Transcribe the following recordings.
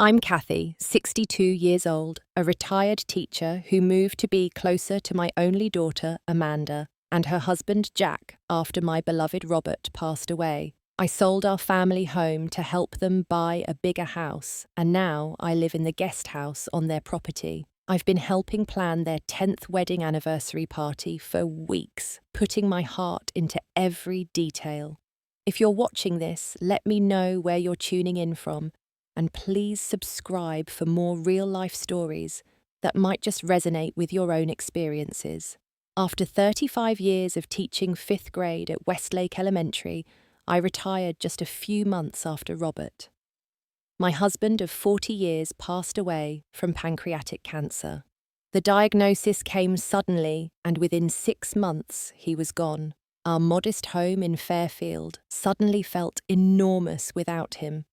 I'm Cathy, 62 years old, a retired teacher who moved to be closer to my only daughter, Amanda, and her husband, Jack, after my beloved Robert passed away. I sold our family home to help them buy a bigger house, and now I live in the guest house on their property. I've been helping plan their 10th wedding anniversary party for weeks, putting my heart into every detail. If you're watching this, let me know where you're tuning in from, and please subscribe for more real-life stories that might just resonate with your own experiences. After 35 years of teaching 5th grade at Westlake Elementary, I retired just a few months after Robert. My husband of 40 years passed away from pancreatic cancer. The diagnosis came suddenly, and within 6 months he was gone. Our modest home in Fairfield suddenly felt enormous without him.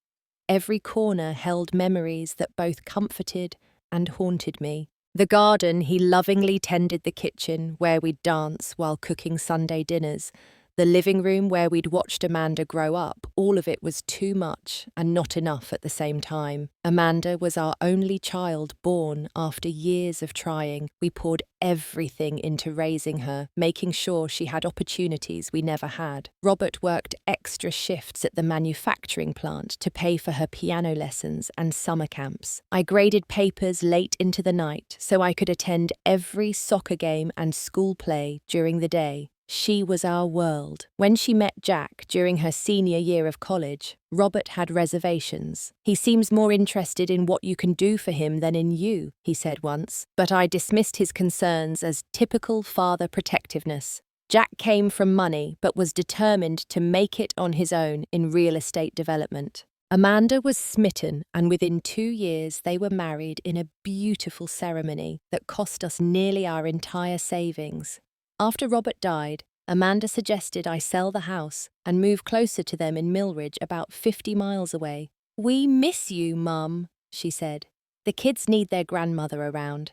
Every corner held memories that both comforted and haunted me. The garden, he lovingly tended the kitchen where we'd dance while cooking Sunday dinners. The living room where we'd watched Amanda grow up, all of it was too much and not enough at the same time. Amanda was our only child born after years of trying. We poured everything into raising her, making sure she had opportunities we never had. Robert worked extra shifts at the manufacturing plant to pay for her piano lessons and summer camps. I graded papers late into the night so I could attend every soccer game and school play during the day. She was our world. When she met Jack during her senior year of college, Robert had reservations. "He seems more interested in what you can do for him than in you," he said once, but I dismissed his concerns as typical father protectiveness. Jack came from money but was determined to make it on his own in real estate development. Amanda was smitten, and within 2 years they were married in a beautiful ceremony that cost us nearly our entire savings. After Robert died, Amanda suggested I sell the house and move closer to them in Millridge, about 50 miles away. "We miss you, Mum," she said. "The kids need their grandmother around."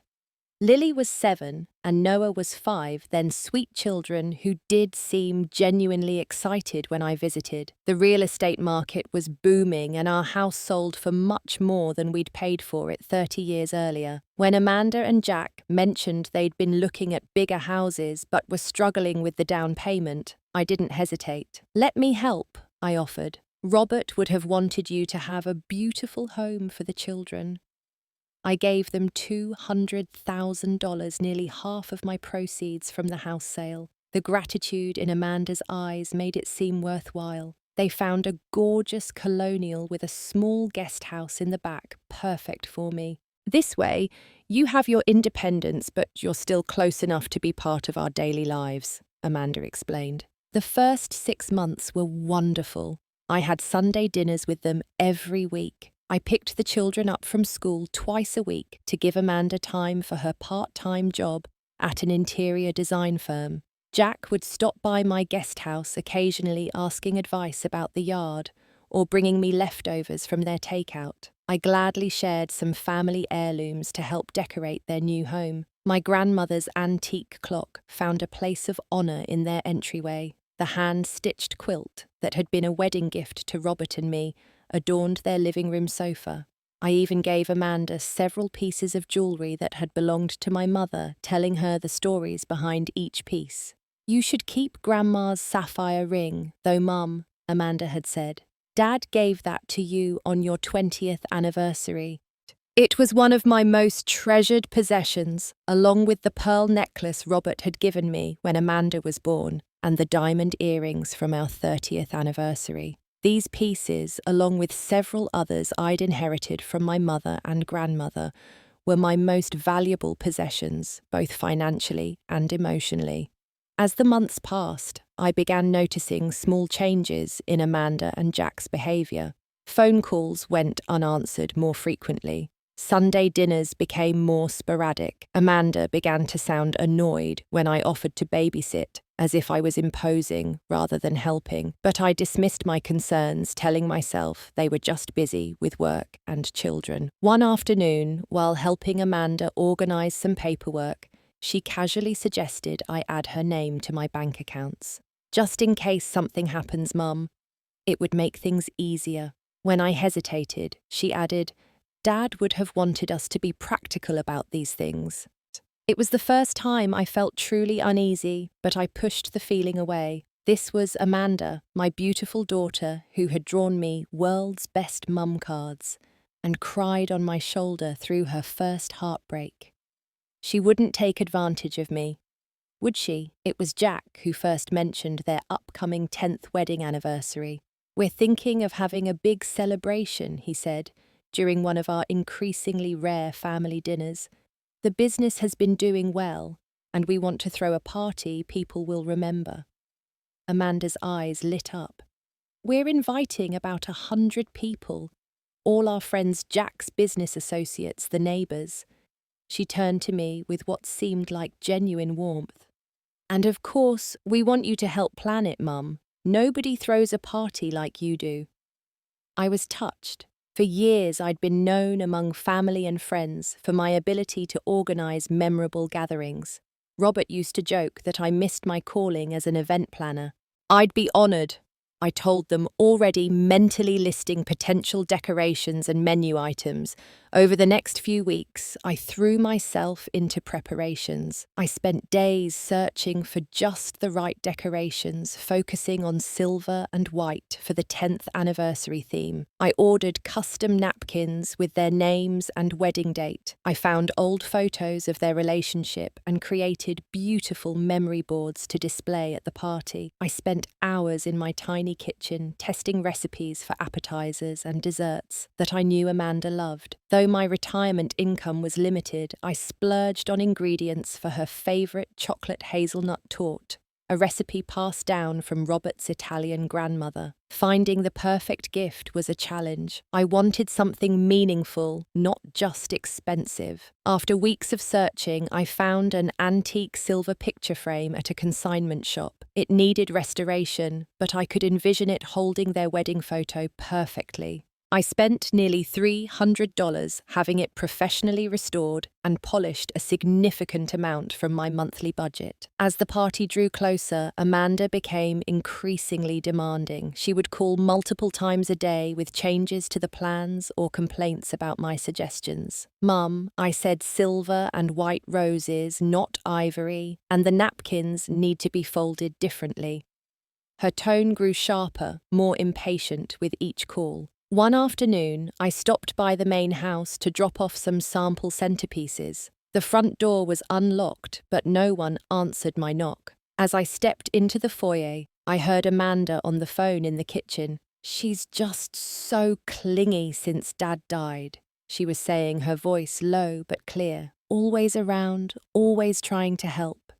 Lily was 7 and Noah was 5, then sweet children who did seem genuinely excited when I visited. The real estate market was booming and our house sold for much more than we'd paid for it 30 years earlier. When Amanda and Jack mentioned they'd been looking at bigger houses but were struggling with the down payment, I didn't hesitate. "Let me help," I offered. "Robert would have wanted you to have a beautiful home for the children." I gave them $200,000, nearly half of my proceeds from the house sale. The gratitude in Amanda's eyes made it seem worthwhile. They found a gorgeous colonial with a small guest house in the back, perfect for me. "This way, you have your independence, but you're still close enough to be part of our daily lives," Amanda explained. The first 6 months were wonderful. I had Sunday dinners with them every week. I picked the children up from school twice a week to give Amanda time for her part-time job at an interior design firm. Jack would stop by my guest house occasionally asking advice about the yard or bringing me leftovers from their takeout. I gladly shared some family heirlooms to help decorate their new home. My grandmother's antique clock found a place of honor in their entryway. The hand-stitched quilt that had been a wedding gift to Robert and me adorned their living room sofa. I even gave Amanda several pieces of jewelry that had belonged to my mother, telling her the stories behind each piece. "You should keep Grandma's sapphire ring, though, Mum," Amanda had said. "Dad gave that to you on your 20th anniversary. It was one of my most treasured possessions, along with the pearl necklace Robert had given me when Amanda was born, and the diamond earrings from our 30th anniversary. These pieces, along with several others I'd inherited from my mother and grandmother, were my most valuable possessions, both financially and emotionally. As the months passed, I began noticing small changes in Amanda and Jack's behaviour. Phone calls went unanswered more frequently. Sunday dinners became more sporadic. Amanda began to sound annoyed when I offered to babysit, as if I was imposing rather than helping, but I dismissed my concerns, telling myself they were just busy with work and children. One afternoon, while helping Amanda organise some paperwork, she casually suggested I add her name to my bank accounts. "Just in case something happens, Mum. It would make things easier." When I hesitated, she added, Dad would have wanted us to be practical about these things. It was the first time I felt truly uneasy, but I pushed the feeling away. This was Amanda, my beautiful daughter, who had drawn me world's best mum cards and cried on my shoulder through her first heartbreak. She wouldn't take advantage of me, would she? It was Jack who first mentioned their upcoming 10th wedding anniversary. "We're thinking of having a big celebration," he said, during one of our increasingly rare family dinners. "The business has been doing well, and we want to throw a party people will remember." Amanda's eyes lit up. "We're inviting about 100 people, all our friends Jack's business associates, the neighbours." She turned to me with what seemed like genuine warmth. "And of course, we want you to help plan it, Mum. Nobody throws a party like you do." I was touched. For years I'd been known among family and friends for my ability to organise memorable gatherings. Robert used to joke that I missed my calling as an event planner. "I'd be honoured," I told them, already mentally listing potential decorations and menu items. Over the next few weeks, I threw myself into preparations. I spent days searching for just the right decorations, focusing on silver and white for the 10th anniversary theme. I ordered custom napkins with their names and wedding date. I found old photos of their relationship and created beautiful memory boards to display at the party. I spent hours in my tiny kitchen testing recipes for appetizers and desserts that I knew Amanda loved. Though my retirement income was limited, I splurged on ingredients for her favourite chocolate hazelnut torte, a recipe passed down from Robert's Italian grandmother. Finding the perfect gift was a challenge. I wanted something meaningful, not just expensive. After weeks of searching, I found an antique silver picture frame at a consignment shop. It needed restoration, but I could envision it holding their wedding photo perfectly. I spent nearly $300 having it professionally restored and polished, a significant amount from my monthly budget. As the party drew closer, Amanda became increasingly demanding. She would call multiple times a day with changes to the plans or complaints about my suggestions. "Mum, I said silver and white roses, not ivory, and the napkins need to be folded differently." Her tone grew sharper, more impatient with each call. One afternoon, I stopped by the main house to drop off some sample centerpieces. The front door was unlocked, but no one answered my knock. As I stepped into the foyer, I heard Amanda on the phone in the kitchen. "She's just so clingy since Dad died," she was saying, her voice low but clear. "Always around, always trying to help.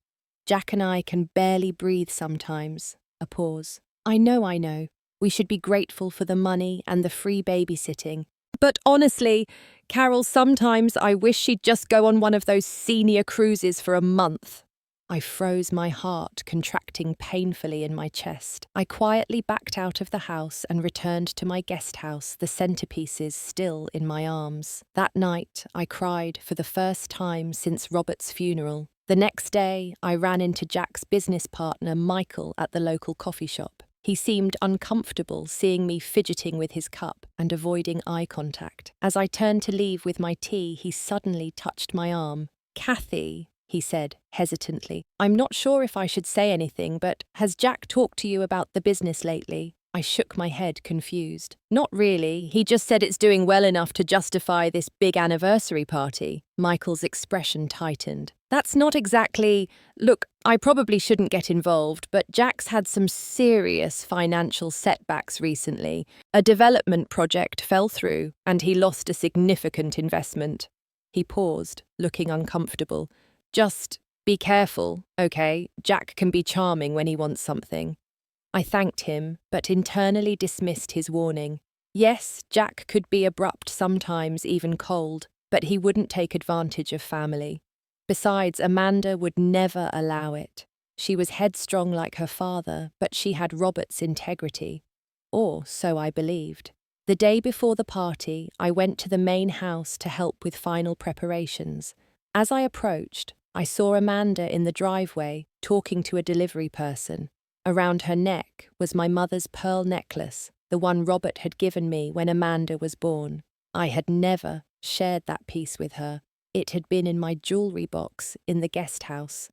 Jack and I can barely breathe sometimes." A pause. I know. We should be grateful for the money and the free babysitting. But honestly, Carol, sometimes I wish she'd just go on one of those senior cruises for a month." I froze, my heart contracting painfully in my chest. I quietly backed out of the house and returned to my guest house, the centerpieces still in my arms. That night, I cried for the first time since Robert's funeral. The next day, I ran into Jack's business partner, Michael, at the local coffee shop. He seemed uncomfortable seeing me fidgeting with his cup and avoiding eye contact. As I turned to leave with my tea, he suddenly touched my arm. "Cathy," he said hesitantly, "I'm not sure if I should say anything, but has Jack talked to you about the business lately?" I shook my head, confused. "Not really. He just said it's doing well enough to justify this big anniversary party." Michael's expression tightened. "That's not exactly... Look, I probably shouldn't get involved, but Jack's had some serious financial setbacks recently. A development project fell through, and he lost a significant investment." He paused, looking uncomfortable. "Just be careful, okay? Jack can be charming when he wants something." I thanked him, but internally dismissed his warning. Yes, Jack could be abrupt, sometimes even cold, but he wouldn't take advantage of family. Besides, Amanda would never allow it. She was headstrong like her father, but she had Robert's integrity. Or so I believed. The day before the party, I went to the main house to help with final preparations. As I approached, I saw Amanda in the driveway, talking to a delivery person. Around her neck was my mother's pearl necklace, the one Robert had given me when Amanda was born. I had never shared that piece with her. It had been in my jewelry box in the guest house.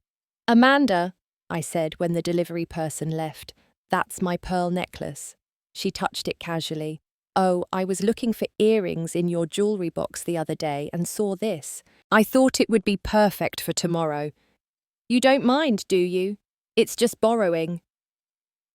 "Amanda," I said when the delivery person left, "that's my pearl necklace." She touched it casually. "Oh, I was looking for earrings in your jewelry box the other day and saw this. I thought it would be perfect for tomorrow. You don't mind, do you? It's just borrowing."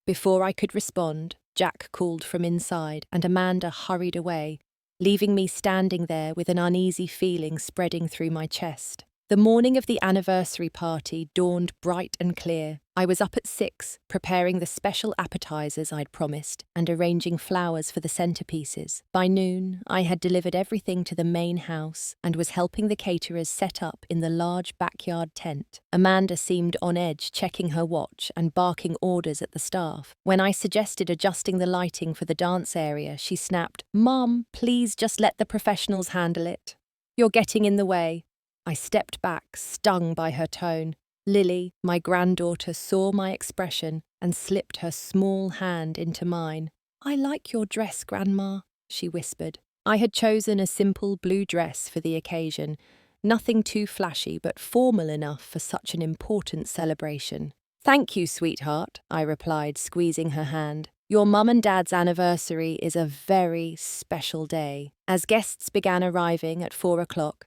Before I could respond, Jack called from inside and Amanda hurried away, leaving me standing there with an uneasy feeling spreading through my chest. The morning of the anniversary party dawned bright and clear. I was up at 6, preparing the special appetizers I'd promised and arranging flowers for the centerpieces. By noon, I had delivered everything to the main house and was helping the caterers set up in the large backyard tent. Amanda seemed on edge, checking her watch and barking orders at the staff. When I suggested adjusting the lighting for the dance area, she snapped, "Mom, please just let the professionals handle it. You're getting in the way." I stepped back, stung by her tone. Lily, my granddaughter, saw my expression and slipped her small hand into mine. "I like your dress, Grandma," she whispered. I had chosen a simple blue dress for the occasion, nothing too flashy but formal enough for such an important celebration. "Thank you, sweetheart," I replied, squeezing her hand. "Your mum and dad's anniversary is a very special day." As guests began arriving at 4 o'clock,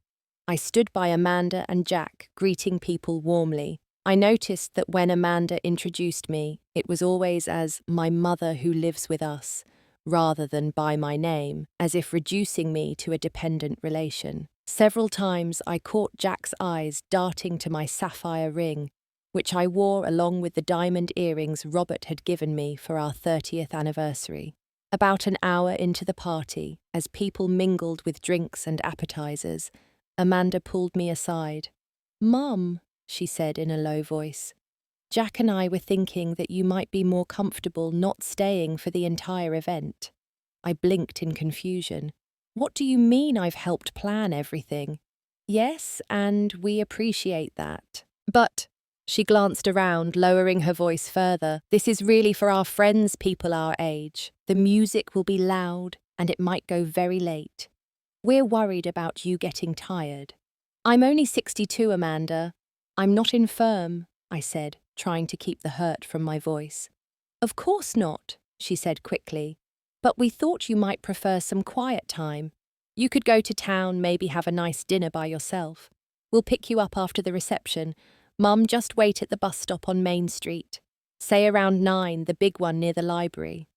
I stood by Amanda and Jack, greeting people warmly. I noticed that when Amanda introduced me, it was always as "my mother who lives with us," rather than by my name, as if reducing me to a dependent relation. Several times I caught Jack's eyes darting to my sapphire ring, which I wore along with the diamond earrings Robert had given me for our 30th anniversary. About an hour into the party, as people mingled with drinks and appetizers, Amanda pulled me aside. "Mum," she said in a low voice, "Jack and I were thinking that you might be more comfortable not staying for the entire event." I blinked in confusion. "What do you mean I've helped plan everything?" "Yes, and we appreciate that. But," she glanced around, lowering her voice further, "this is really for our friends, people our age. The music will be loud, and it might go very late. We're worried about you getting tired." "I'm only 62, Amanda. I'm not infirm," I said, trying to keep the hurt from my voice. "Of course not," she said quickly. "But we thought you might prefer some quiet time. You could go to town, maybe have a nice dinner by yourself. We'll pick you up after the reception. Mum, just wait at the bus stop on Main Street. Say around 9, the big one near the library."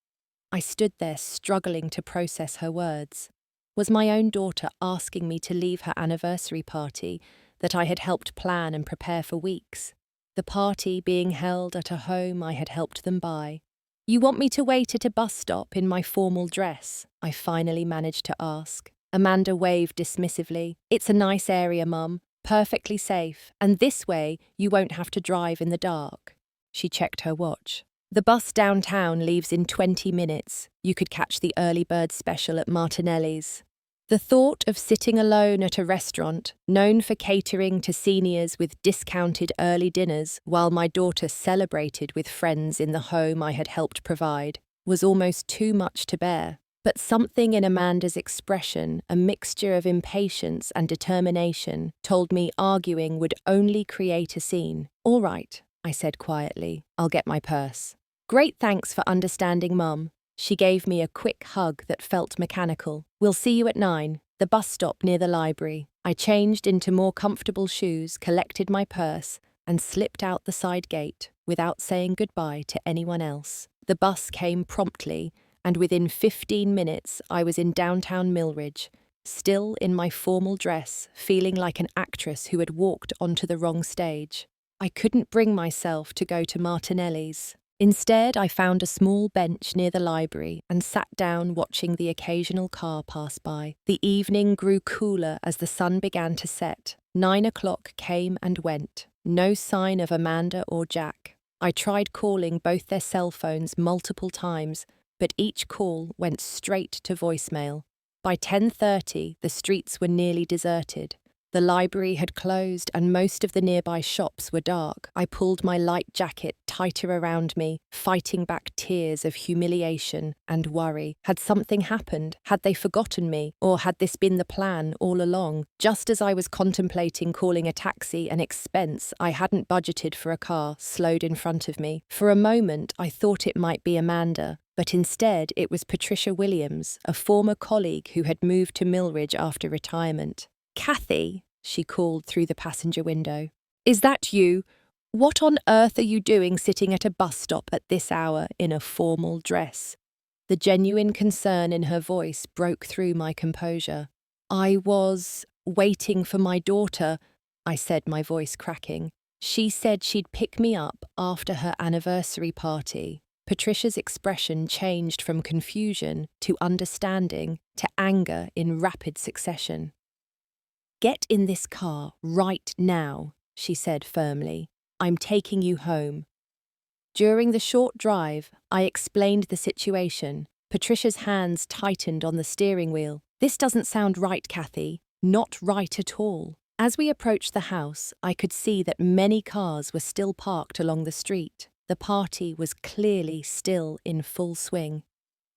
I stood there struggling to process her words. Was my own daughter asking me to leave her anniversary party that I had helped plan and prepare for weeks? The party being held at a home I had helped them buy. "You want me to wait at a bus stop in my formal dress?" I finally managed to ask. Amanda waved dismissively. "It's a nice area, Mum, perfectly safe, and this way you won't have to drive in the dark." She checked her watch. "The bus downtown leaves in 20 minutes. You could catch the early bird special at Martinelli's." The thought of sitting alone at a restaurant, known for catering to seniors with discounted early dinners while my daughter celebrated with friends in the home I had helped provide, was almost too much to bear. But something in Amanda's expression, a mixture of impatience and determination, told me arguing would only create a scene. "All right," I said quietly. "I'll get my purse." "Great, thanks for understanding, Mum." She gave me a quick hug that felt mechanical. "We'll see you at 9, the bus stop near the library." I changed into more comfortable shoes, collected my purse, and slipped out the side gate without saying goodbye to anyone else. The bus came promptly, and within 15 minutes I was in downtown Millridge, still in my formal dress, feeling like an actress who had walked onto the wrong stage. I couldn't bring myself to go to Martinelli's. Instead, I found a small bench near the library and sat down watching the occasional car pass by. The evening grew cooler as the sun began to set. 9 o'clock came and went. No sign of Amanda or Jack. I tried calling both their cell phones multiple times, but each call went straight to voicemail. By 10:30, the streets were nearly deserted. The library had closed and most of the nearby shops were dark. I pulled my light jacket tighter around me, fighting back tears of humiliation and worry. Had something happened? Had they forgotten me? Or had this been the plan all along? Just as I was contemplating calling a taxi, an expense I hadn't budgeted for a car, slowed in front of me. For a moment, I thought it might be Amanda, but instead it was Patricia Williams, a former colleague who had moved to Millridge after retirement. "Cathy," she called through the passenger window. "Is that you? What on earth are you doing sitting at a bus stop at this hour in a formal dress?" The genuine concern in her voice broke through my composure. "I was waiting for my daughter," I said, my voice cracking. "She said she'd pick me up after her anniversary party." Patricia's expression changed from confusion to understanding to anger in rapid succession. "Get in this car right now," she said firmly. "I'm taking you home." During the short drive, I explained the situation. Patricia's hands tightened on the steering wheel. "This doesn't sound right, Cathy. Not right at all." As we approached the house, I could see that many cars were still parked along the street. The party was clearly still in full swing.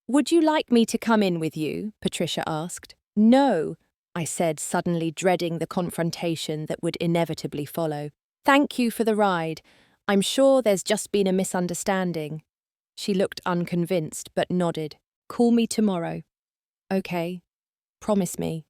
"Would you like me to come in with you?" Patricia asked. "No," I said, suddenly dreading the confrontation that would inevitably follow. "Thank you for the ride. I'm sure there's just been a misunderstanding." She looked unconvinced, but nodded. "Call me tomorrow." "Okay. Promise me."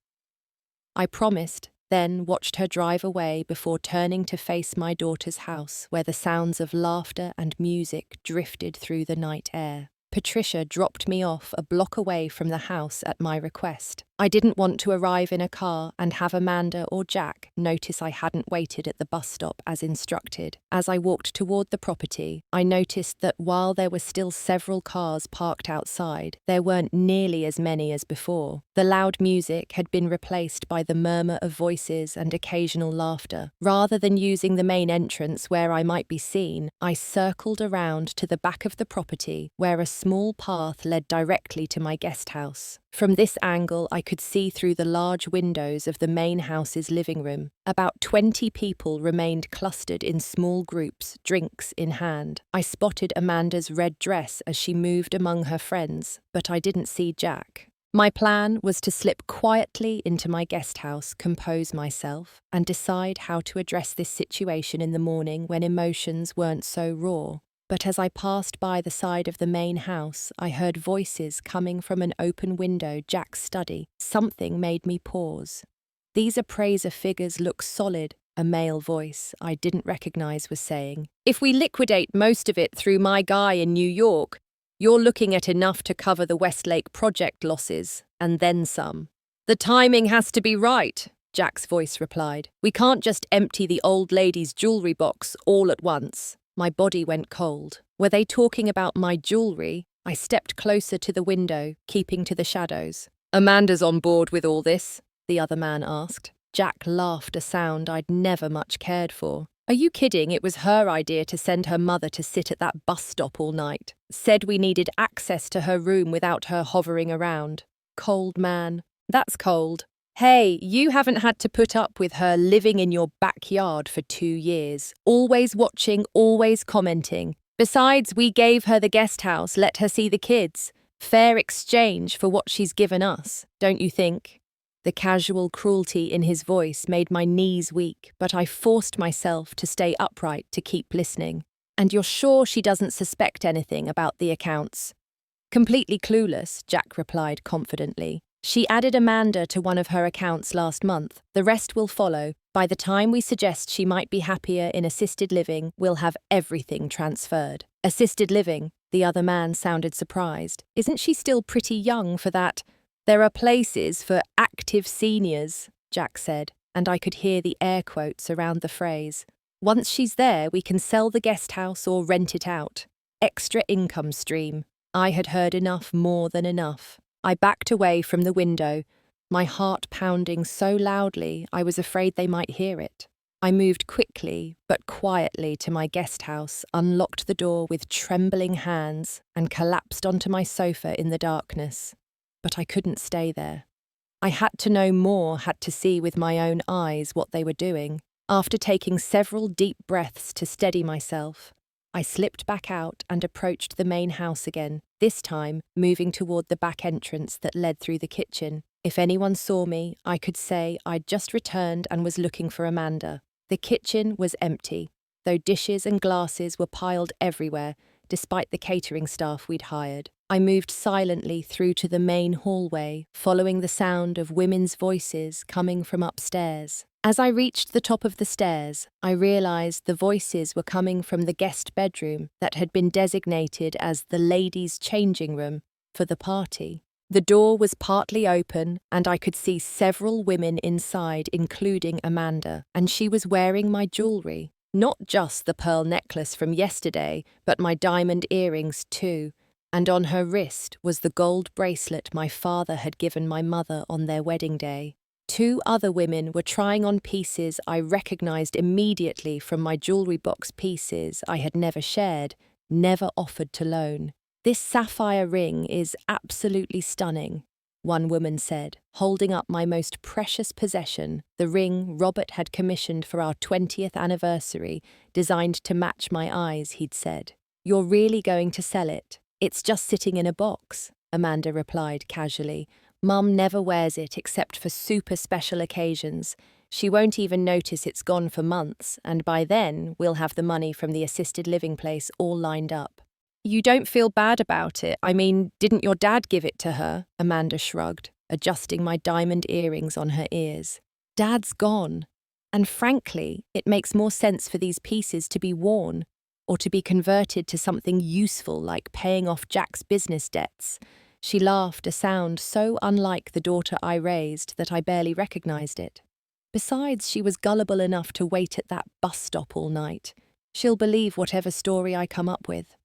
I promised, then watched her drive away before turning to face my daughter's house, where the sounds of laughter and music drifted through the night air. Patricia dropped me off a block away from the house at my request. I didn't want to arrive in a car and have Amanda or Jack notice I hadn't waited at the bus stop as instructed. As I walked toward the property, I noticed that while there were still several cars parked outside, there weren't nearly as many as before. The loud music had been replaced by the murmur of voices and occasional laughter. Rather than using the main entrance where I might be seen, I circled around to the back of the property where a small path led directly to my guest house. From this angle, I could see through the large windows of the main house's living room. About 20 people remained clustered in small groups, drinks in hand. I spotted Amanda's red dress as she moved among her friends, but I didn't see Jack. My plan was to slip quietly into my guest house, compose myself, and decide how to address this situation in the morning when emotions weren't so raw. But as I passed by the side of the main house, I heard voices coming from an open window Jack's study. Something made me pause. "These appraiser figures look solid," a male voice I didn't recognize was saying. "If we liquidate most of it through my guy in New York, you're looking at enough to cover the Westlake project losses, and then some." "The timing has to be right," Jack's voice replied. "We can't just empty the old lady's jewelry box all at once." My body went cold. Were they talking about my jewelry? I stepped closer to the window, keeping to the shadows. "Amanda's on board with all this?" the other man asked. Jack laughed, a sound I'd never much cared for. "Are you kidding? It was her idea to send her mother to sit at that bus stop all night. Said we needed access to her room without her hovering around." "Cold man." "That's cold. Hey, you haven't had to put up with her living in your backyard for 2 years. Always watching, always commenting. Besides, we gave her the guest house, let her see the kids. Fair exchange for what she's given us, don't you think?" The casual cruelty in his voice made my knees weak, but I forced myself to stay upright to keep listening. "And you're sure she doesn't suspect anything about the accounts?" "Completely clueless," Jack replied confidently. "She added Amanda to one of her accounts last month. The rest will follow. By the time we suggest she might be happier in assisted living, we'll have everything transferred." "Assisted living?" The other man sounded surprised. "Isn't she still pretty young for that?" "There are places for active seniors," Jack said, and I could hear the air quotes around the phrase. "Once she's there, we can sell the guest house or rent it out. Extra income stream." I had heard enough, more than enough. I backed away from the window, my heart pounding so loudly I was afraid they might hear it. I moved quickly but quietly to my guest house, unlocked the door with trembling hands, and collapsed onto my sofa in the darkness. But I couldn't stay there. I had to know more, had to see with my own eyes what they were doing. After taking several deep breaths to steady myself, I slipped back out and approached the main house again, this time moving toward the back entrance that led through the kitchen. If anyone saw me, I could say I'd just returned and was looking for Amanda. The kitchen was empty, though dishes and glasses were piled everywhere, despite the catering staff we'd hired. I moved silently through to the main hallway, following the sound of women's voices coming from upstairs. As I reached the top of the stairs, I realized the voices were coming from the guest bedroom that had been designated as the ladies' changing room for the party. The door was partly open, and I could see several women inside, including Amanda, and she was wearing my jewelry. Not just the pearl necklace from yesterday, but my diamond earrings too, and on her wrist was the gold bracelet my father had given my mother on their wedding day. Two other women were trying on pieces I recognized immediately from my jewelry box, pieces I had never shared, never offered to loan. "This sapphire ring is absolutely stunning," one woman said, holding up my most precious possession, the ring Robert had commissioned for our 20th anniversary, designed to match my eyes, he'd said. "You're really going to sell it?" "It's just sitting in a box," Amanda replied casually. "Mum never wears it except for super special occasions. She won't even notice it's gone for months, and by then we'll have the money from the assisted living place all lined up." "You don't feel bad about it? I mean, didn't your dad give it to her?" Amanda shrugged, adjusting my diamond earrings on her ears. "Dad's gone. And frankly, it makes more sense for these pieces to be worn, or to be converted to something useful like paying off Jack's business debts." She laughed, a sound so unlike the daughter I raised that I barely recognized it. "Besides, she was gullible enough to wait at that bus stop all night. She'll believe whatever story I come up with."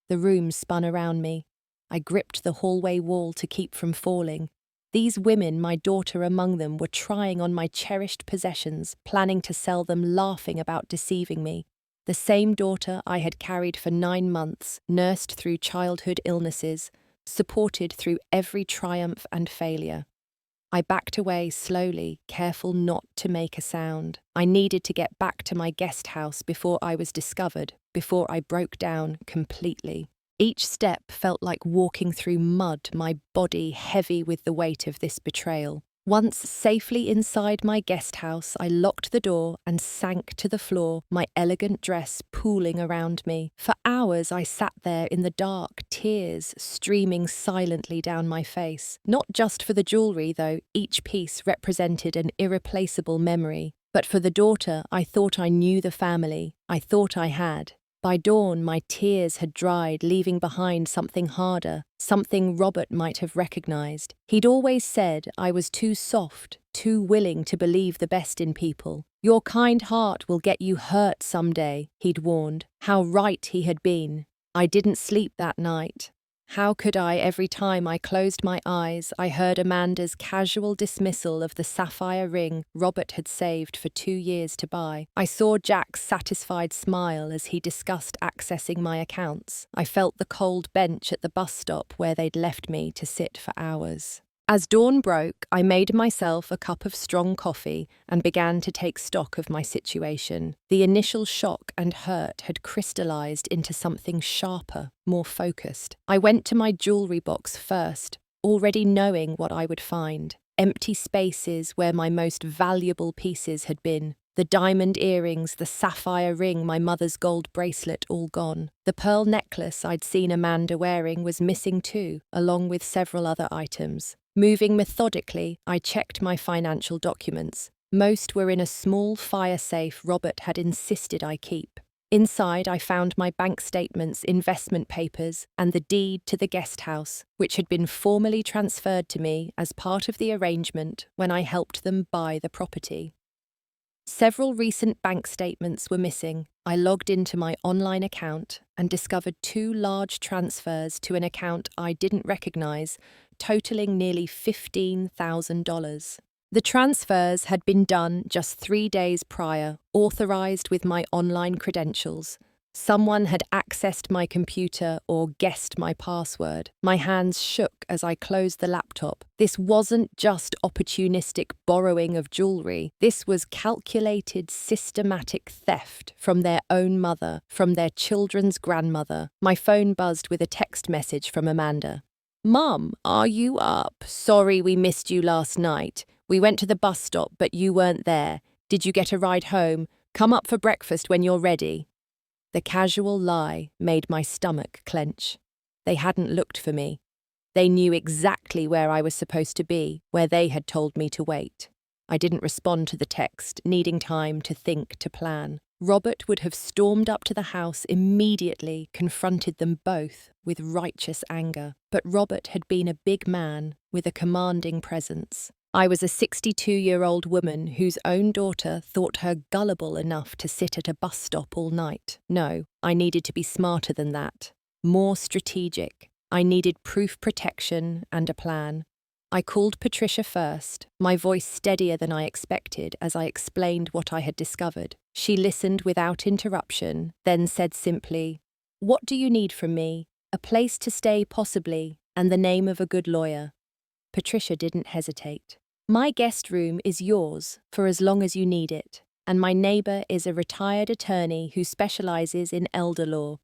The room spun around me. I gripped the hallway wall to keep from falling. These women, my daughter among them, were trying on my cherished possessions, planning to sell them, laughing about deceiving me. The same daughter I had carried for 9 months, nursed through childhood illnesses, supported through every triumph and failure. I backed away slowly, careful not to make a sound. I needed to get back to my guest house before I was discovered, before I broke down completely. Each step felt like walking through mud, my body heavy with the weight of this betrayal. Once safely inside my guest house, I locked the door and sank to the floor, my elegant dress pooling around me. For hours I sat there in the dark, tears streaming silently down my face. Not just for the jewelry, though, each piece represented an irreplaceable memory. But for the daughter, I thought I knew the family. I thought I had. By dawn, my tears had dried, leaving behind something harder, something Robert might have recognized. He'd always said I was too soft, too willing to believe the best in people. "Your kind heart will get you hurt someday," he'd warned. How right he had been. I didn't sleep that night. How could I? Every time I closed my eyes, I heard Amanda's casual dismissal of the sapphire ring Robert had saved for 2 years to buy. I saw Jack's satisfied smile as he discussed accessing my accounts. I felt the cold bench at the bus stop where they'd left me to sit for hours. As dawn broke, I made myself a cup of strong coffee and began to take stock of my situation. The initial shock and hurt had crystallized into something sharper, more focused. I went to my jewelry box first, already knowing what I would find. Empty spaces where my most valuable pieces had been. The diamond earrings, the sapphire ring, my mother's gold bracelet, all gone. The pearl necklace I'd seen Amanda wearing was missing too, along with several other items. Moving methodically, I checked my financial documents. Most were in a small fire safe Robert had insisted I keep. Inside, I found my bank statements, investment papers, and the deed to the guest house, which had been formally transferred to me as part of the arrangement when I helped them buy the property. Several recent bank statements were missing. I logged into my online account and discovered 2 large transfers to an account I didn't recognize, totaling nearly $15,000. The transfers had been done just 3 days prior, authorized with my online credentials. Someone had accessed my computer or guessed my password. My hands shook as I closed the laptop. This wasn't just opportunistic borrowing of jewelry. This was calculated, systematic theft from their own mother, from their children's grandmother. My phone buzzed with a text message from Amanda. "Mum, are you up? Sorry we missed you last night. We went to the bus stop, but you weren't there. Did you get a ride home? Come up for breakfast when you're ready." The casual lie made my stomach clench. They hadn't looked for me. They knew exactly where I was supposed to be, where they had told me to wait. I didn't respond to the text, needing time to think, to plan. Robert would have stormed up to the house immediately, confronted them both with righteous anger. But Robert had been a big man with a commanding presence. I was a 62-year-old woman whose own daughter thought her gullible enough to sit at a bus stop all night. No, I needed to be smarter than that, more strategic. I needed proof protection and a plan. I called Patricia first, my voice steadier than I expected as I explained what I had discovered. She listened without interruption, then said simply, "What do you need from me? A place to stay possibly, and the name of a good lawyer." Patricia didn't hesitate. "My guest room is yours for as long as you need it, and my neighbour is a retired attorney who specialises in elder law.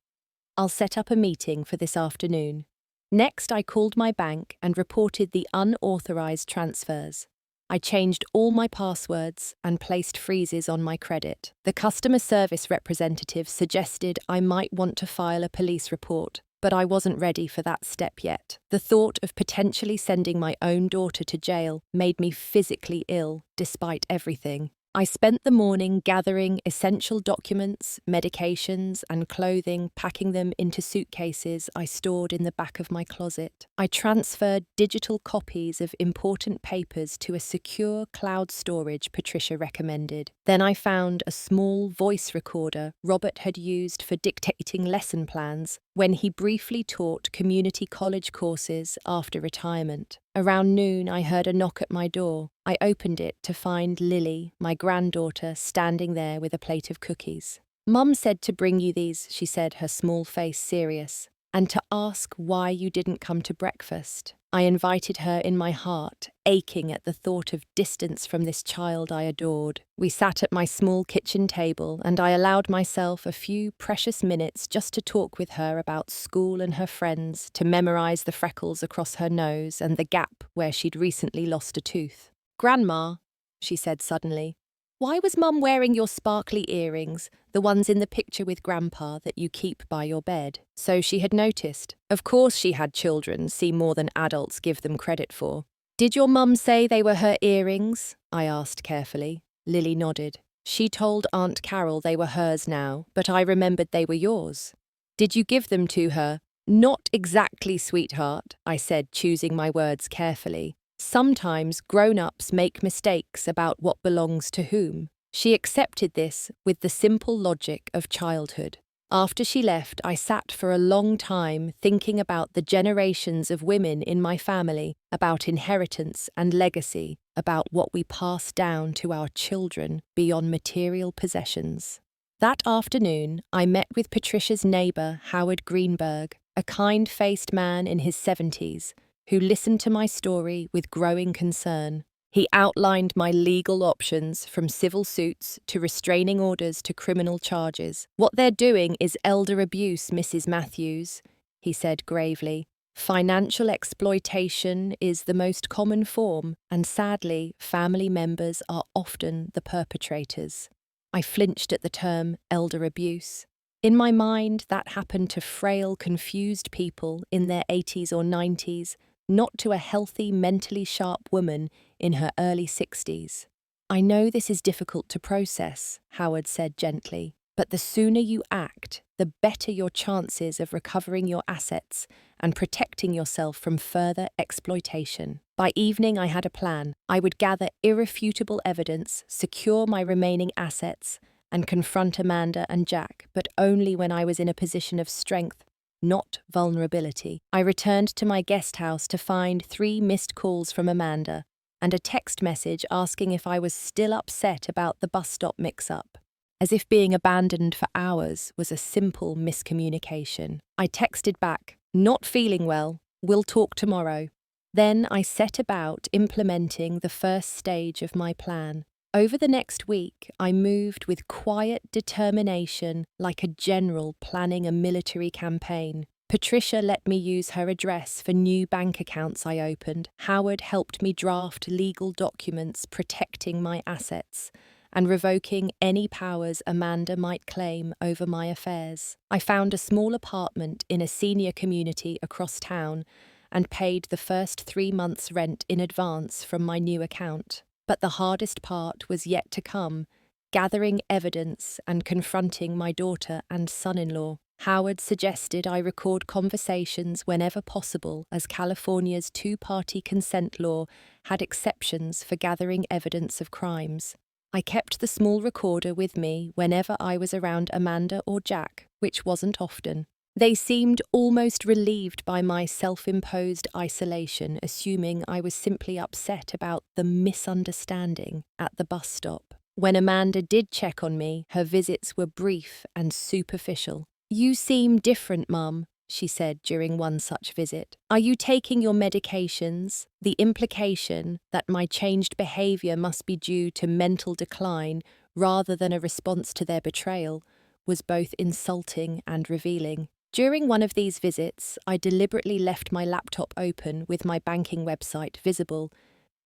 I'll set up a meeting for this afternoon." Next, I called my bank and reported the unauthorised transfers. I changed all my passwords and placed freezes on my credit. The customer service representative suggested I might want to file a police report, but I wasn't ready for that step yet. The thought of potentially sending my own daughter to jail made me physically ill, despite everything. I spent the morning gathering essential documents, medications, and clothing, packing them into suitcases I stored in the back of my closet. I transferred digital copies of important papers to a secure cloud storage Patricia recommended. Then I found a small voice recorder Robert had used for dictating lesson plans when he briefly taught community college courses after retirement. Around noon, I heard a knock at my door. I opened it to find Lily, my granddaughter, standing there with a plate of cookies. "Mum said to bring you these," she said, her small face serious, "and to ask why you didn't come to breakfast." I invited her in my heart, aching at the thought of distance from this child I adored. We sat at my small kitchen table, and I allowed myself a few precious minutes just to talk with her about school and her friends, to memorize the freckles across her nose and the gap where she'd recently lost a tooth. "Grandma," she said suddenly, "why was Mum wearing your sparkly earrings, the ones in the picture with Grandpa that you keep by your bed?" So she had noticed. Of course she had children see more than adults give them credit for. "Did your mum say they were her earrings?" I asked carefully. Lily nodded. "She told Aunt Carol they were hers now, but I remembered they were yours." "Did you give them to her?" "Not exactly, sweetheart," I said, choosing my words carefully. "Sometimes grown-ups make mistakes about what belongs to whom." She accepted this with the simple logic of childhood. After she left, I sat for a long time thinking about the generations of women in my family, about inheritance and legacy, about what we pass down to our children beyond material possessions. That afternoon, I met with Patricia's neighbour, Howard Greenberg, a kind-faced man in his 70s, who listened to my story with growing concern. He outlined my legal options, from civil suits to restraining orders to criminal charges. "What they're doing is elder abuse, Mrs. Matthews," he said gravely. "Financial exploitation is the most common form, and sadly, family members are often the perpetrators." I flinched at the term elder abuse. In my mind, that happened to frail, confused people in their 80s or 90s, not to a healthy, mentally sharp woman in her early 60s. "I know this is difficult to process," Howard said gently, "but the sooner you act, the better your chances of recovering your assets and protecting yourself from further exploitation." By evening, I had a plan. I would gather irrefutable evidence, secure my remaining assets, and confront Amanda and Jack, but only when I was in a position of strength, not vulnerability. I returned to my guest house to find 3 missed calls from Amanda and a text message asking if I was still upset about the bus stop mix-up. as if being abandoned for hours was a simple miscommunication. I texted back, "Not feeling well, we'll talk tomorrow." Then I set about implementing the first stage of my plan. Over the next week, I moved with quiet determination, like a general planning a military campaign. Patricia let me use her address for new bank accounts I opened. Howard helped me draft legal documents protecting my assets and revoking any powers Amanda might claim over my affairs. I found a small apartment in a senior community across town and paid the first 3 months' rent in advance from my new account. But the hardest part was yet to come, gathering evidence and confronting my daughter and son-in-law. Howard suggested I record conversations whenever possible, as California's two-party consent law had exceptions for gathering evidence of crimes. I kept the small recorder with me whenever I was around Amanda or Jack, which wasn't often. They seemed almost relieved by my self-imposed isolation, assuming I was simply upset about the misunderstanding at the bus stop. When Amanda did check on me, her visits were brief and superficial. "You seem different, Mum," she said during one such visit. "Are you taking your medications?" The implication that my changed behavior must be due to mental decline rather than a response to their betrayal was both insulting and revealing. During one of these visits, I deliberately left my laptop open with my banking website visible,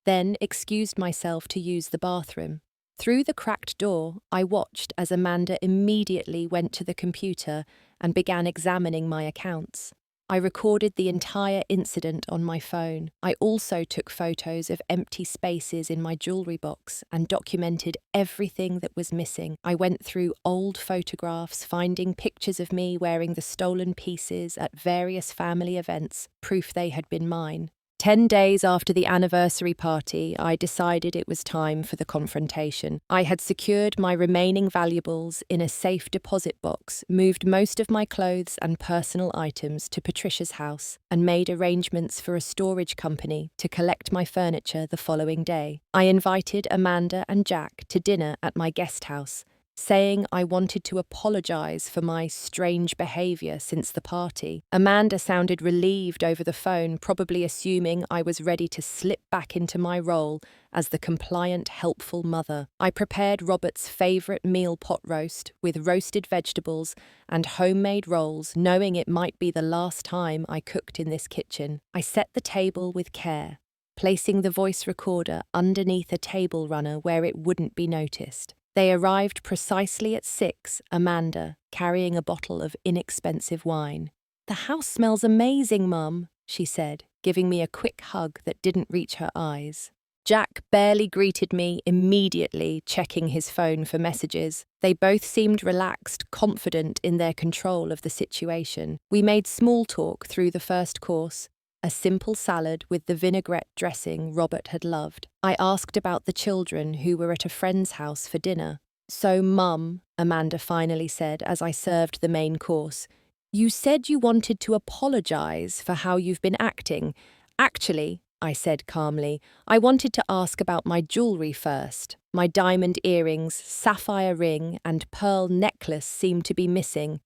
then excused myself to use the bathroom. Through the cracked door, I watched as Amanda immediately went to the computer and began examining my accounts. I recorded the entire incident on my phone. I also took photos of empty spaces in my jewelry box and documented everything that was missing. I went through old photographs, finding pictures of me wearing the stolen pieces at various family events, proof they had been mine. 10 days after the anniversary party, I decided it was time for the confrontation. I had secured my remaining valuables in a safe deposit box, moved most of my clothes and personal items to Patricia's house, and made arrangements for a storage company to collect my furniture the following day. I invited Amanda and Jack to dinner at my guest house, saying I wanted to apologize for my strange behavior since the party. Amanda sounded relieved over the phone, probably assuming I was ready to slip back into my role as the compliant, helpful mother. I prepared Robert's favorite meal pot roast with roasted vegetables and homemade rolls, knowing it might be the last time I cooked in this kitchen. I set the table with care, placing the voice recorder underneath a table runner where it wouldn't be noticed. They arrived precisely at 6, Amanda, carrying a bottle of inexpensive wine. "The house smells amazing, Mum," she said, giving me a quick hug that didn't reach her eyes. Jack barely greeted me immediately, checking his phone for messages. They both seemed relaxed, confident in their control of the situation. We made small talk through the first course, a simple salad with the vinaigrette dressing Robert had loved. I asked about the children who were at a friend's house for dinner. "So, Mum," Amanda finally said as I served the main course, "you said you wanted to apologize for how you've been acting. Actually," I said calmly, "I wanted to ask about my jewelry first. My diamond earrings, sapphire ring, and pearl necklace seemed to be missing,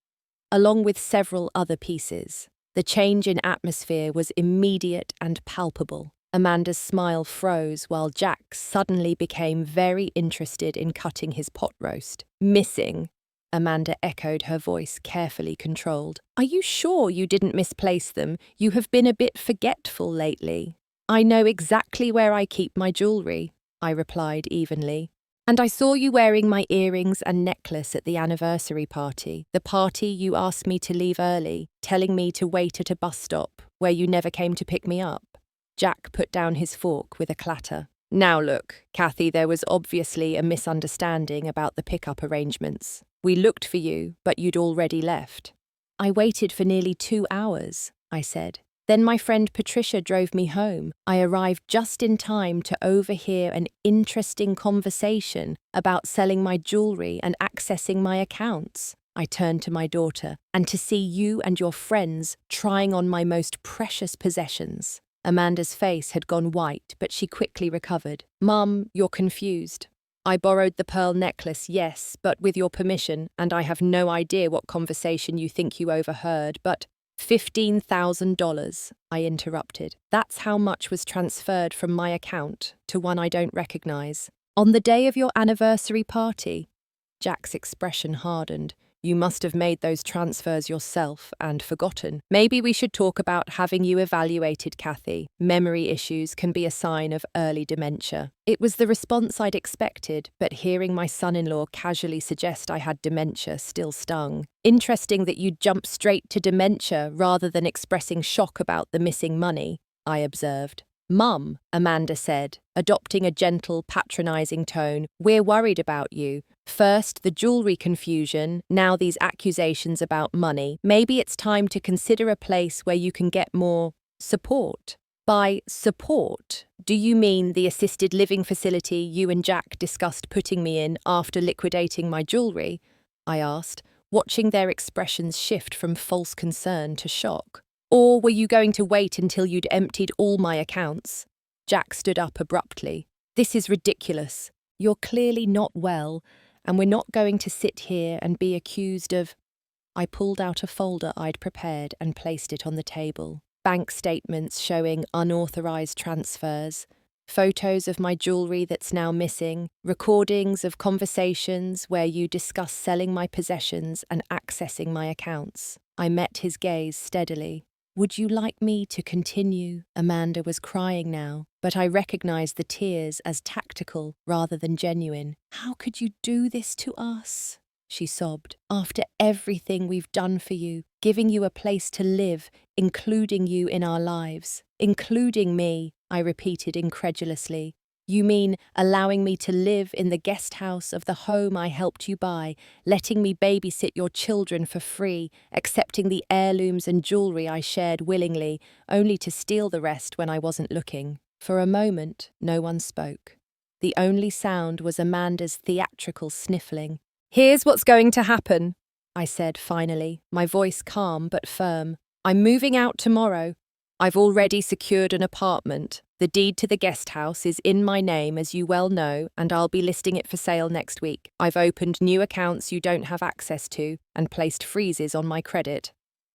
along with several other pieces." The change in atmosphere was immediate and palpable. Amanda's smile froze while Jack suddenly became very interested in cutting his pot roast. "Missing?" Amanda echoed, her voice carefully controlled. "Are you sure you didn't misplace them? You have been a bit forgetful lately." "I know exactly where I keep my jewelry," I replied evenly. "And I saw you wearing my earrings and necklace at the anniversary party, the party you asked me to leave early, telling me to wait at a bus stop where you never came to pick me up." Jack put down his fork with a clatter. "Now look, Cathy, there was obviously a misunderstanding about the pickup arrangements. We looked for you, but you'd already left." "I waited for nearly 2 hours," I said. "Then my friend Patricia drove me home. I arrived just in time to overhear an interesting conversation about selling my jewelry and accessing my accounts." I turned to my daughter, "and to see you and your friends trying on my most precious possessions." Amanda's face had gone white, but she quickly recovered. "Mum, you're confused. I borrowed the pearl necklace, yes, but with your permission, and I have no idea what conversation you think you overheard, but $15,000, I interrupted. That's how much was transferred from my account to one I don't recognize. On the day of your anniversary party? Jack's expression hardened. You must have made those transfers yourself and forgotten. Maybe we should talk about having you evaluated, Cathy. Memory issues can be a sign of early dementia. It was the response I'd expected, but hearing my son-in-law casually suggest I had dementia still stung. Interesting that you'd jump straight to dementia rather than expressing shock about the missing money, I observed. Mum, Amanda said, adopting a gentle, patronizing tone, we're worried about you. First, the jewelry confusion, now these accusations about money. Maybe it's time to consider a place where you can get more support. By support, do you mean the assisted living facility you and Jack discussed putting me in after liquidating my jewelry? I asked, watching their expressions shift from false concern to shock. Or were you going to wait until you'd emptied all my accounts? Jack stood up abruptly. This is ridiculous. You're clearly not well, and we're not going to sit here and be accused of… I pulled out a folder I'd prepared and placed it on the table. Bank statements showing unauthorized transfers, photos of my jewelry that's now missing, recordings of conversations where you discuss selling my possessions and accessing my accounts. I met his gaze steadily. Would you like me to continue? Amanda was crying now, but I recognized the tears as tactical rather than genuine. How could you do this to us? She sobbed. After everything we've done for you, giving you a place to live, including you in our lives. Including me, I repeated incredulously. You mean allowing me to live in the guest house of the home I helped you buy, letting me babysit your children for free, accepting the heirlooms and jewelry I shared willingly, only to steal the rest when I wasn't looking. For a moment, no one spoke. The only sound was Amanda's theatrical sniffling. Here's what's going to happen, I said finally, my voice calm but firm. I'm moving out tomorrow. I've already secured an apartment. The deed to the guest house is in my name, as you well know, and I'll be listing it for sale next week. I've opened new accounts you don't have access to and placed freezes on my credit.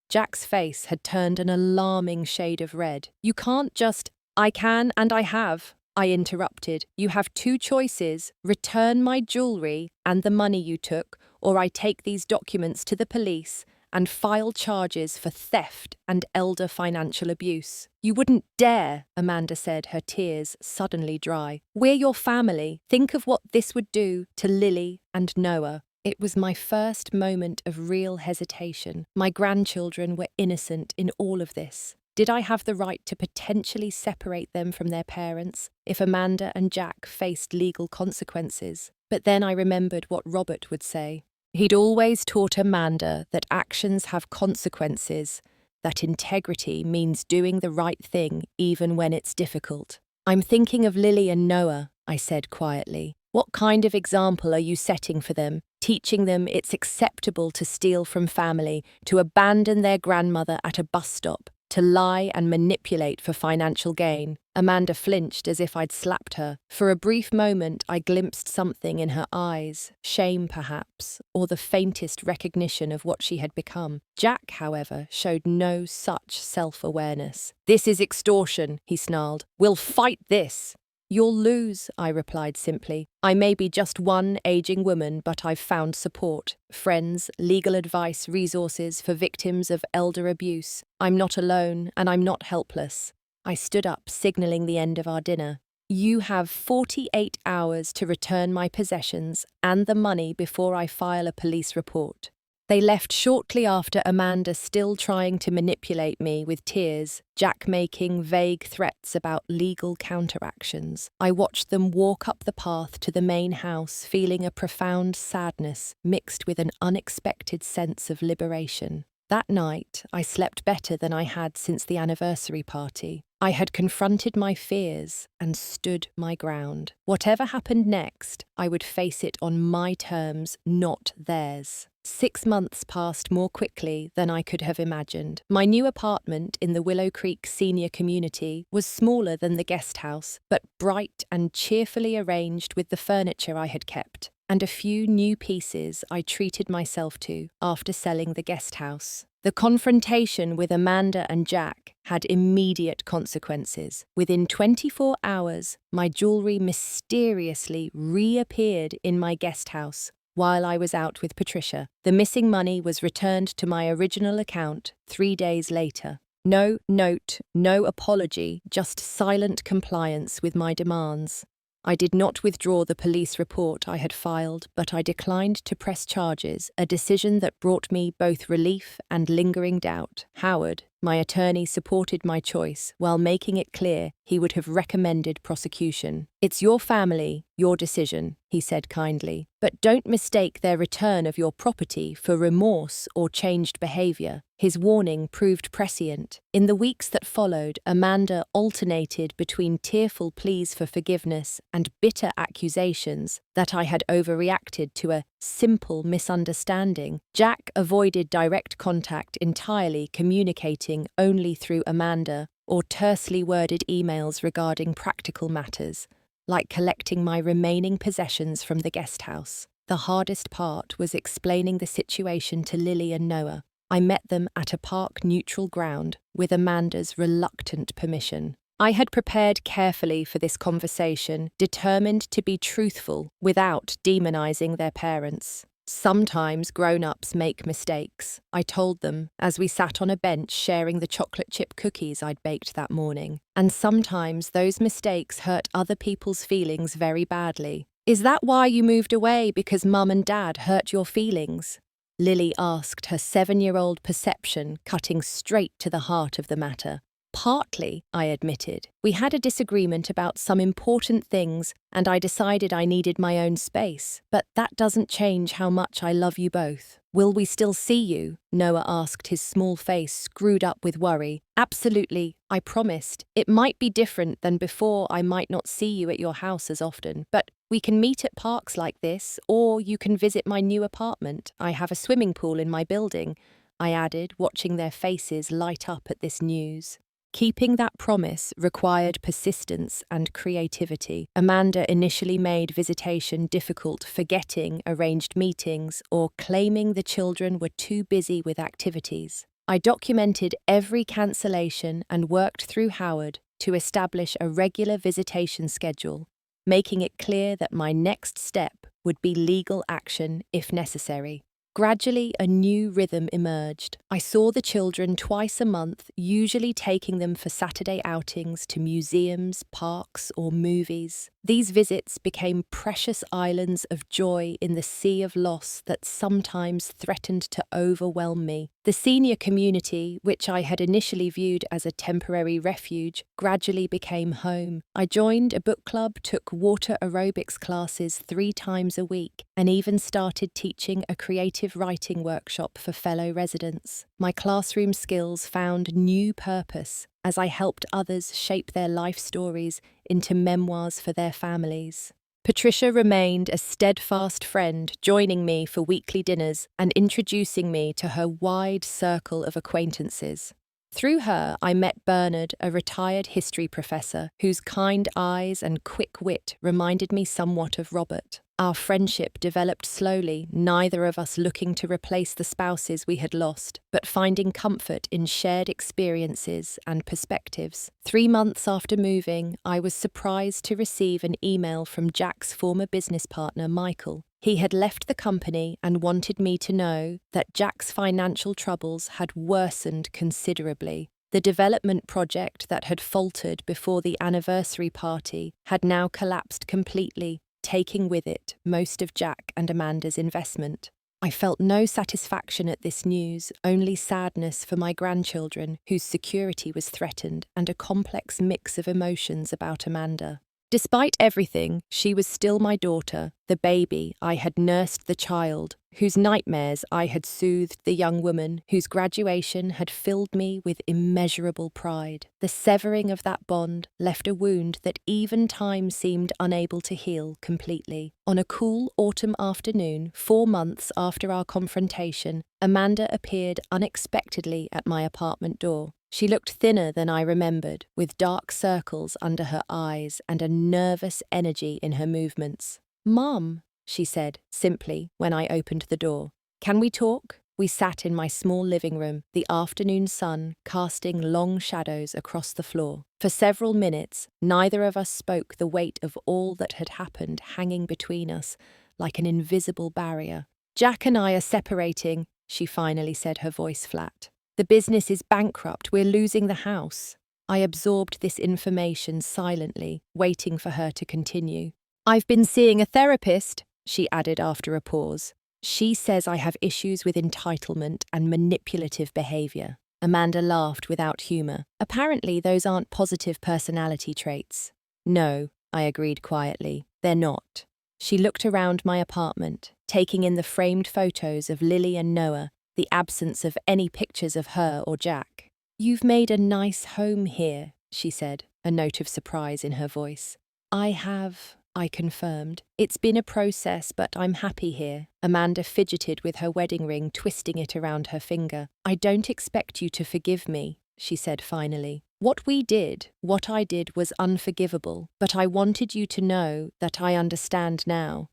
Jack's face had turned an alarming shade of red. You can't just… I can and I have, I interrupted. You have two choices: return my jewelry and the money you took, or I take these documents to the police and file charges for theft and elder financial abuse. You wouldn't dare, Amanda said, her tears suddenly dry. We're your family. Think of what this would do to Lily and Noah. It was my first moment of real hesitation. My grandchildren were innocent in all of this. Did I have the right to potentially separate them from their parents if Amanda and Jack faced legal consequences? But then I remembered what Robert would say. He'd always taught Amanda that actions have consequences, that integrity means doing the right thing even when it's difficult. I'm thinking of Lily and Noah, I said quietly. What kind of example are you setting for them, teaching them it's acceptable to steal from family, to abandon their grandmother at a bus stop, to lie and manipulate for financial gain? Amanda flinched as if I'd slapped her. For a brief moment, I glimpsed something in her eyes, shame perhaps, or the faintest recognition of what she had become. Jack, however, showed no such self-awareness. This is extortion, he snarled. We'll fight this. You'll lose, I replied simply. I may be just one aging woman, but I've found support. Friends, legal advice, resources for victims of elder abuse. I'm not alone, and I'm not helpless. I stood up, signaling the end of our dinner. You have 48 hours to return my possessions and the money before I file a police report. They left shortly after, Amanda still trying to manipulate me with tears, Jack making vague threats about legal counteractions. I watched them walk up the path to the main house, feeling a profound sadness mixed with an unexpected sense of liberation. That night, I slept better than I had since the anniversary party. I had confronted my fears and stood my ground. Whatever happened next, I would face it on my terms, not theirs. 6 months passed more quickly than I could have imagined. My new apartment in the Willow Creek senior community was smaller than the guest house, but bright and cheerfully arranged with the furniture I had kept, and a few new pieces I treated myself to after selling the guest house. The confrontation with Amanda and Jack had immediate consequences. Within 24 hours, my jewelry mysteriously reappeared in my guest house while I was out with Patricia. The missing money was returned to my original account 3 days later. No note, no apology, just silent compliance with my demands. I did not withdraw the police report I had filed, but I declined to press charges, a decision that brought me both relief and lingering doubt. Howard, my attorney, supported my choice while making it clear he would have recommended prosecution. "It's your family, your decision," he said kindly, "but don't mistake their return of your property for remorse or changed behavior." His warning proved prescient. In the weeks that followed, Amanda alternated between tearful pleas for forgiveness and bitter accusations that I had overreacted to a simple misunderstanding. Jack avoided direct contact entirely, communicating only through Amanda or tersely worded emails regarding practical matters, like collecting my remaining possessions from the guest house. The hardest part was explaining the situation to Lily and Noah. I met them at a park neutral ground with Amanda's reluctant permission. I had prepared carefully for this conversation, determined to be truthful without demonizing their parents. "Sometimes grown-ups make mistakes," I told them as we sat on a bench sharing the chocolate chip cookies I'd baked that morning. "And sometimes those mistakes hurt other people's feelings very badly." "Is that why you moved away, because Mum and Dad hurt your feelings?" Lily asked, her 7-year-old perception cutting straight to the heart of the matter. "Partly," I admitted. "We had a disagreement about some important things, and I decided I needed my own space. But that doesn't change how much I love you both." "Will we still see you?" Noah asked, his small face screwed up with worry. "Absolutely," I promised. "It might be different than before. I might not see you at your house as often, but we can meet at parks like this, or you can visit my new apartment. I have a swimming pool in my building," I added, watching their faces light up at this news. Keeping that promise required persistence and creativity. Amanda initially made visitation difficult, forgetting arranged meetings or claiming the children were too busy with activities. I documented every cancellation and worked through Howard to establish a regular visitation schedule, making it clear that my next step would be legal action if necessary. Gradually, a new rhythm emerged. I saw the children twice a month, usually taking them for Saturday outings to museums, parks, or movies. These visits became precious islands of joy in the sea of loss that sometimes threatened to overwhelm me. The senior community, which I had initially viewed as a temporary refuge, gradually became home. I joined a book club, took water aerobics classes 3 times a week, and even started teaching a creative writing workshop for fellow residents. My classroom skills found new purpose as I helped others shape their life stories into memoirs for their families. Patricia remained a steadfast friend, joining me for weekly dinners and introducing me to her wide circle of acquaintances. Through her, I met Bernard, a retired history professor, whose kind eyes and quick wit reminded me somewhat of Robert. Our friendship developed slowly, neither of us looking to replace the spouses we had lost, but finding comfort in shared experiences and perspectives. 3 months after moving, I was surprised to receive an email from Jack's former business partner, Michael. He had left the company and wanted me to know that Jack's financial troubles had worsened considerably. The development project that had faltered before the anniversary party had now collapsed completely, taking with it most of Jack and Amanda's investment. I felt no satisfaction at this news, only sadness for my grandchildren, whose security was threatened, and a complex mix of emotions about Amanda. Despite everything, she was still my daughter, the baby I had nursed the child, whose nightmares I had soothed the young woman whose graduation had filled me with immeasurable pride. The severing of that bond left a wound that even time seemed unable to heal completely. On a cool autumn afternoon, 4 months after our confrontation, Amanda appeared unexpectedly at my apartment door. She looked thinner than I remembered, with dark circles under her eyes and a nervous energy in her movements. "Mum," she said, simply, when I opened the door. "Can we talk?" We sat in my small living room, the afternoon sun casting long shadows across the floor. For several minutes, neither of us spoke, the weight of all that had happened hanging between us like an invisible barrier. "Jack and I are separating," she finally said, her voice flat. "The business is bankrupt. We're losing the house." I absorbed this information silently, waiting for her to continue. "I've been seeing a therapist," she added after a pause. "She says I have issues with entitlement and manipulative behavior." Amanda laughed without humor. "Apparently those aren't positive personality traits." "No," I agreed quietly. "They're not." She looked around my apartment, taking in the framed photos of Lily and Noah, the absence of any pictures of her or Jack. "You've made a nice home here," she said, a note of surprise in her voice. "I have," I confirmed. "It's been a process, but I'm happy here." Amanda fidgeted with her wedding ring, twisting it around her finger. "I don't expect you to forgive me," she said finally. What I did was unforgivable, but I wanted you to know that I understand now.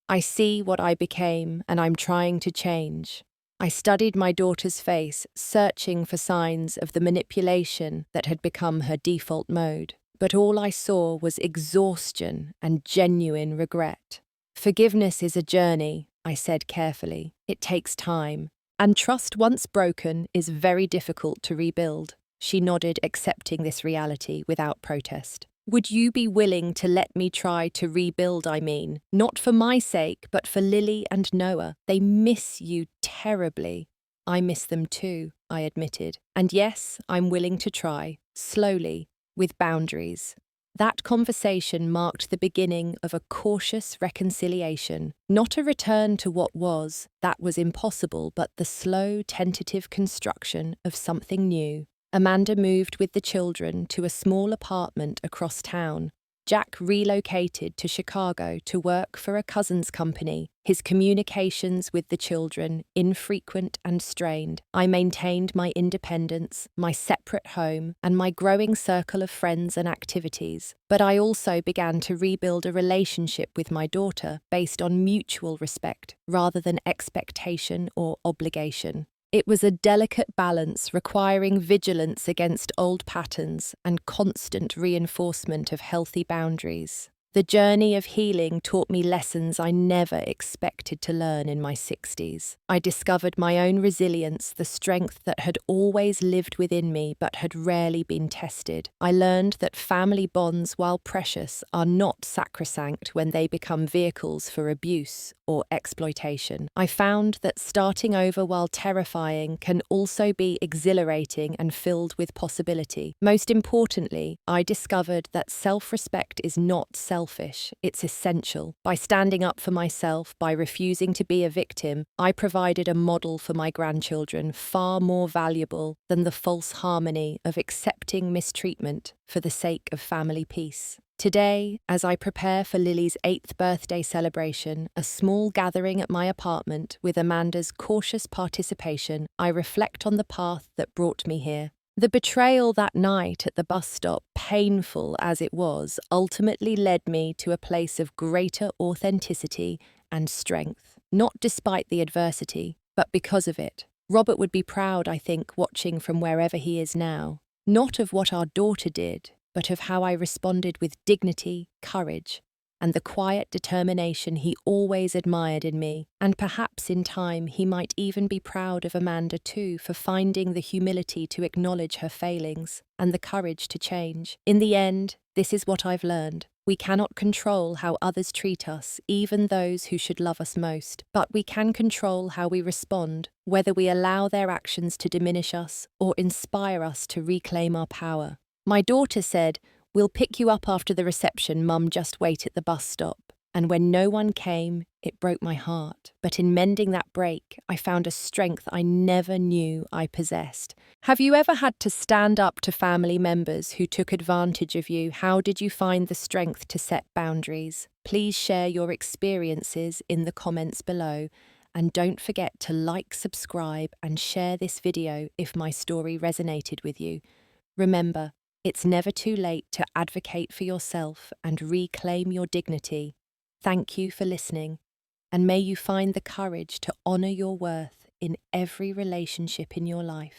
I see what I became, and I'm trying to change." I studied my daughter's face, searching for signs of the manipulation that had become her default mode. But all I saw was exhaustion and genuine regret. "Forgiveness is a journey," I said carefully. "It takes time. And trust once broken is very difficult to rebuild." She nodded, accepting this reality without protest. "Would you be willing to let me try to rebuild, I mean? Not for my sake, but for Lily and Noah. They miss you terribly." "I miss them too," I admitted. "And yes, I'm willing to try, slowly, with boundaries." That conversation marked the beginning of a cautious reconciliation, not a return to what was, that was impossible, but the slow, tentative construction of something new. Amanda moved with the children to a small apartment across town. Jack relocated to Chicago to work for a cousin's company, his communications with the children infrequent and strained. I maintained my independence, my separate home, and my growing circle of friends and activities. But I also began to rebuild a relationship with my daughter based on mutual respect rather than expectation or obligation. It was a delicate balance requiring vigilance against old patterns and constant reinforcement of healthy boundaries. The journey of healing taught me lessons I never expected to learn in my 60s. I discovered my own resilience, the strength that had always lived within me but had rarely been tested. I learned that family bonds, while precious, are not sacrosanct when they become vehicles for abuse or exploitation. I found that starting over, while terrifying, can also be exhilarating and filled with possibility. Most importantly, I discovered that self-respect is not selfish, it's essential. By standing up for myself, by refusing to be a victim, I provided a model for my grandchildren far more valuable than the false harmony of accepting mistreatment for the sake of family peace. Today, as I prepare for Lily's 8th birthday celebration, a small gathering at my apartment with Amanda's cautious participation, I reflect on the path that brought me here. The betrayal that night at the bus stop, painful as it was, ultimately led me to a place of greater authenticity and strength, not despite the adversity, but because of it. Robert would be proud, I think, watching from wherever he is now, not of what our daughter did, but of how I responded with dignity, courage, and the quiet determination he always admired in me. And perhaps in time he might even be proud of Amanda too, for finding the humility to acknowledge her failings and the courage to change. In the end, this is what I've learned. We cannot control how others treat us, even those who should love us most, but we can control how we respond, whether we allow their actions to diminish us or inspire us to reclaim our power. My daughter said, "We'll pick you up after the reception, Mum, just wait at the bus stop." And when no one came, it broke my heart. But in mending that break, I found a strength I never knew I possessed. Have you ever had to stand up to family members who took advantage of you? How did you find the strength to set boundaries? Please share your experiences in the comments below. And don't forget to like, subscribe, and share this video if my story resonated with you. Remember, it's never too late to advocate for yourself and reclaim your dignity. Thank you for listening, and may you find the courage to honor your worth in every relationship in your life.